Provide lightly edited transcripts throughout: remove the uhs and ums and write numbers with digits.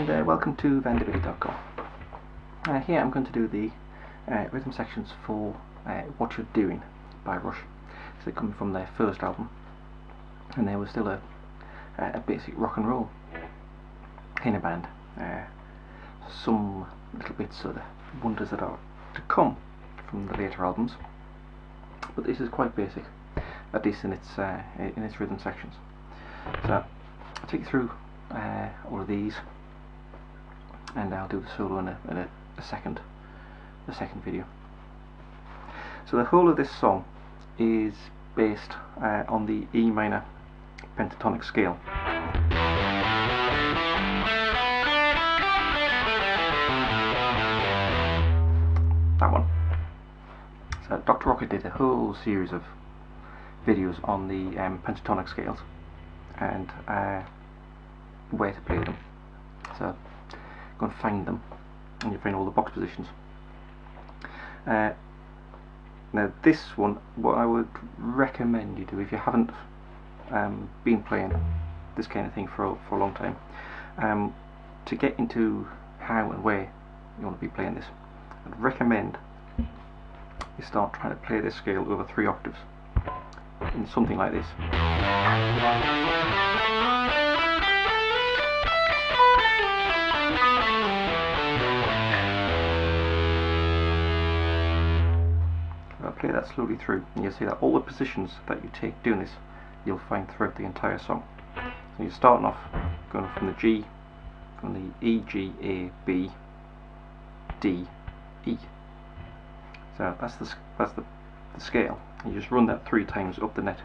and welcome to vanderbilt.com. Here I'm going to do the rhythm sections for What You're Doing by Rush. So they're coming from their first album, and they were still a basic rock and roll in a band. Some little bits of the wonders that are to come from the later albums, but this is quite basic, at least in its rhythm sections. So I'll take you through all of these, and I'll do the solo in a second video. So the whole of this song is based on the E minor pentatonic scale. That one. So Dr. Rocket did a whole series of videos on the pentatonic scales and where to play them. So go and find them, and you'll find all the box positions. Now this one, what I would recommend you do if you haven't been playing this kind of thing for a long time, to get into how and where you want to be playing this, I'd recommend you start trying to play this scale over 3 octaves in something like this. I'll play that slowly through, and you'll see that all the positions that you take doing this you'll find throughout the entire song. So you're starting off going from the G, from the E, G, A, B, D, E. So that's the scale. You just run that 3 times up the neck.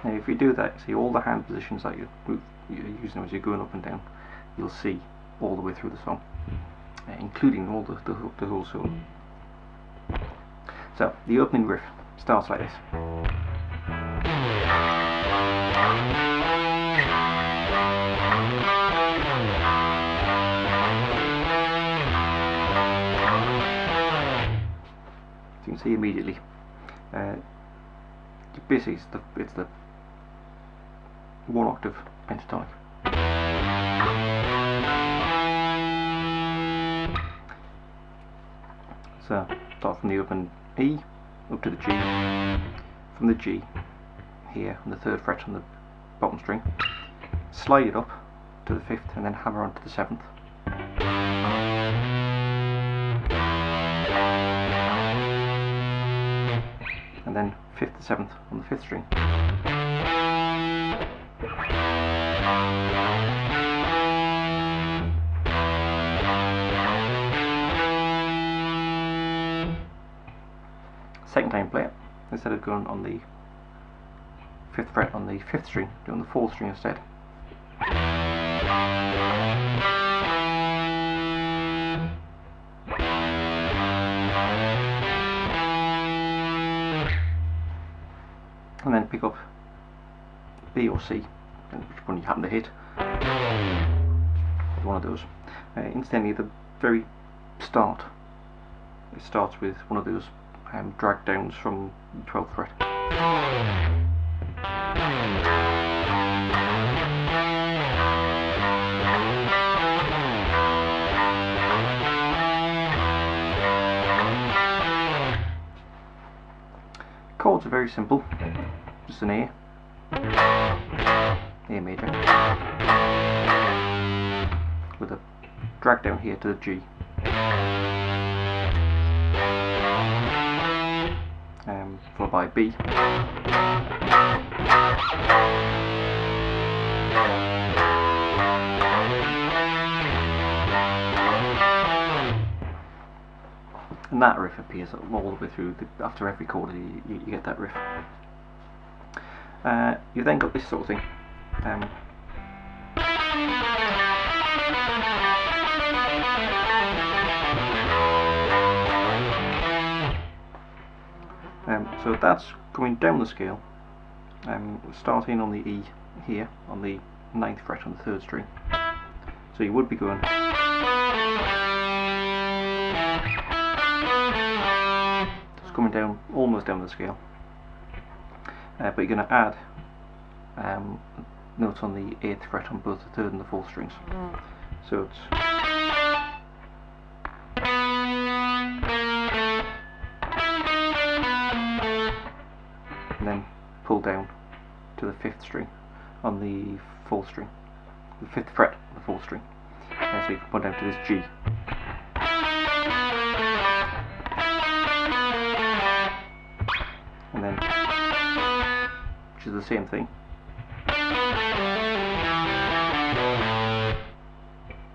Now if you do that, see all the hand positions that you're using as you're going up and down, you'll see all the way through the song, including all the whole solo. So the opening riff starts like this. So you can see immediately, basically it's the 1 octave pentatonic. So start from the open E up to the G, from the G here on the 3rd fret on the bottom string, slide it up to the 5th, and then hammer onto the 7th. And then 5th to 7th on the 5th string. Second time play it, instead of going on the 5th fret on the 5th string, do it on the 4th string instead. And then pick up B or C, and which one you happen to hit, one of those. Incidentally, the very start, it starts with one of those drag downs from the 12th fret. Chords are very simple, just an A major, with a drag down here to the G. Followed by B, and that riff appears all the way through. After every chord you get that riff. You then got this sort of thing. So that's going down the scale starting on the E here on the 9th fret on the 3rd string. So you would be going just coming down, almost down the scale, but you're going to add notes on the 8th fret on both the 3rd and the 4th strings. So it's and then pull down to the 5th string on the 4th string, the 5th fret on the 4th string. So you can pull down to this G. And then, which is the same thing.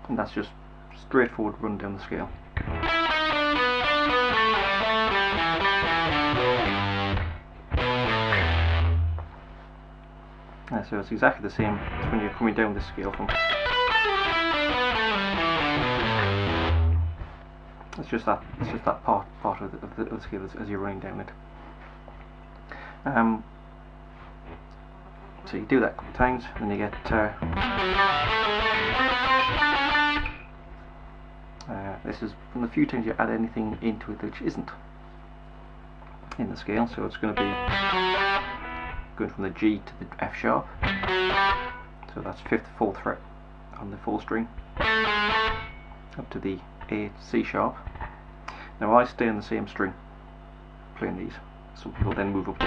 And that's just straightforward run down the scale. So it's exactly the same as when you're coming down this scale from. It's just that part of the scale as you're running down it. So you do that a couple of times, and you get this is from the few times you add anything into it which isn't in the scale. So it's going to be going from the G to the F sharp, so that's 5th, 4th fret on the 4th string, up to the A, C sharp. Now I stay on the same string playing these. Some people then move up to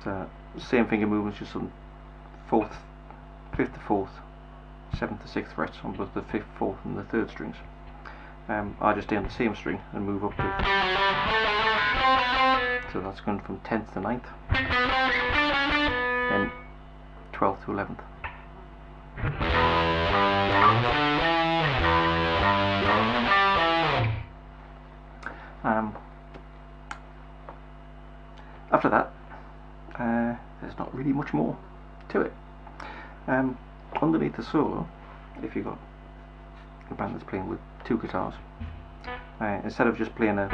so same finger movements, just on 4th, 5th to 4th, 7th to 6th frets on both the 5th, 4th and the 3rd strings. I just stay on the same string and move up to, so that's going from 10th to 9th, then 12th to 11th. After that, there's not really much more to it. Underneath the solo, if you've got a band that's playing with 2 guitars, instead of just playing a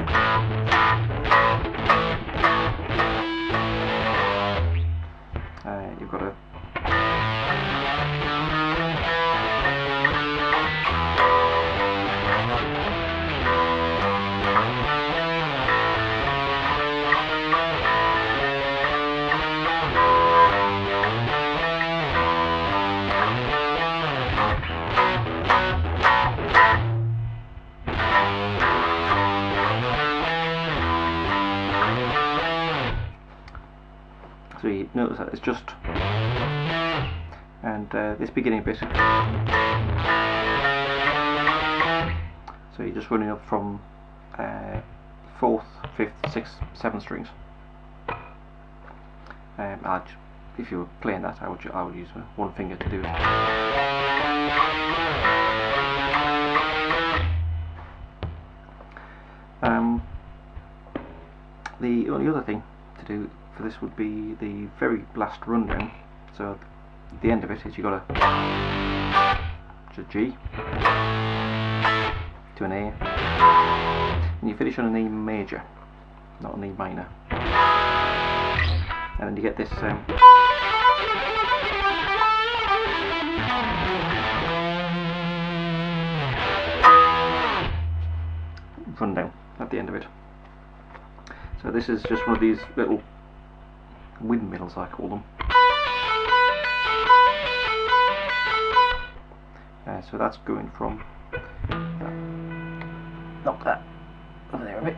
you've got a so you notice that it's just, and this beginning bit, so you're just running up from 4th, 5th, 6th, 7th strings. If you were playing that, I would use one finger to do it. The only other thing to do for this would be the very last rundown. So at the end of it is you've got a G to an A, and you finish on an E major, not an E minor, and then you get this rundown at the end of it. So this is just one of these little windmills, I call them. So that's going from knock that over there a bit.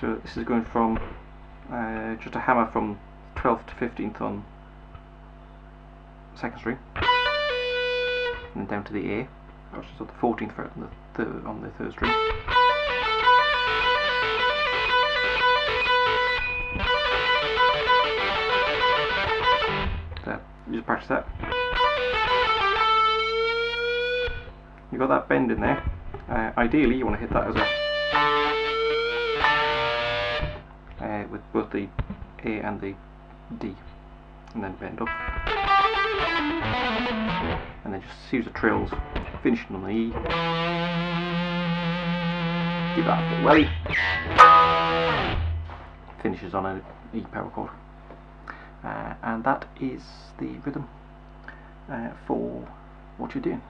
So this is going from just a hammer from 12th to 15th on 2nd string, and down to the A, which is on the 14th fret on the 3rd string. So you just practice that. You've got that bend in there. Ideally you want to hit that as with both the A and the D, and then bend up, and then just use the trills, finishing on the E. Give that a bit welly. finishes on an E power chord. And that is the rhythm for What You're Doing.